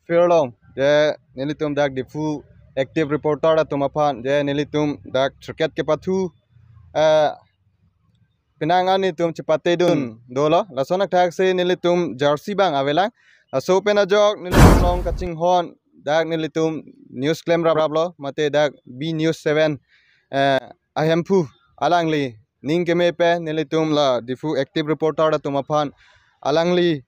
Firlong je nilitum dak difu active reporter da tumapan je nilitum dak cricket ke patu pinangan nitum cepate dun dolo lasonak tak se nilitum jersey bang avelang so pena jok nilitum long kacing hon dak nilitum news claim rablo mate dak B news 7 ahempu alangli ning ke mepe nilitum la difu active reporter da tumapan alangli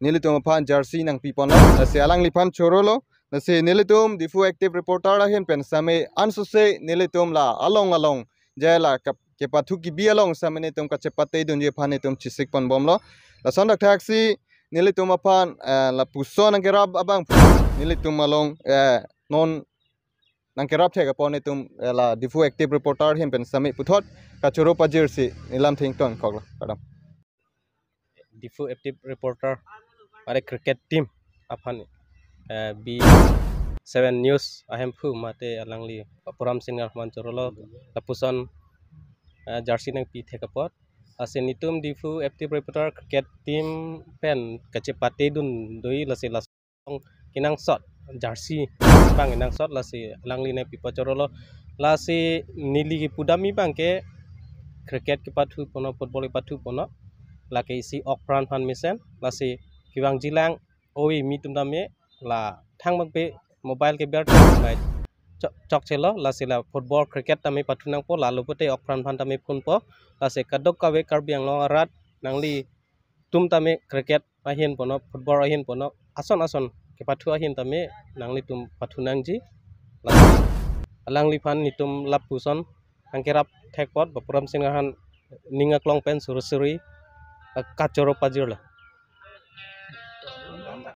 nilitum pan jersey nang pipon nasi alang lipan chorolo nasi nilitum difu active reporter ahin pen same ansuse nilitum la along jela ke pathu ki bi along same nitum ka cepate dun je pan nitum chisik pon bomlo la sondak taxi nilitum pan la puso nang kerab abang nilitum along non nang kerab thega pon nitum la difu active reporter hin pen same puthot ka choro pa jersey nilam thington khogla kadam difu active reporter pada cricket team apa ni B7 news ahem pu mate alangli program singer mancorolo lapusan jersey nang pi thekapot asen itum difu active reporter cricket team pen kecepate dun doi lase lasong kinang shot jersey bang inang shot lase alangli nang pi pacorolo lase nili pudami bang ke cricket ke patu pono football ke patu pono lake isi okpran fan misen lase kiwang jilang oi mitum dame la thang magpe mobile ke ber mai chok chelo lase la football cricket tame patunang po lalu pote okpran fan tame phun po lase kadok kawe karbiang lo rat nangli tum tame cricket ahin pono football ahin pono ason ke patu ahin tame nangli tum patunang ji lase alangli fan nitum lapuson angkerap thekpot bapuram singahan ninga klong pen surusuri kacoro pajir lah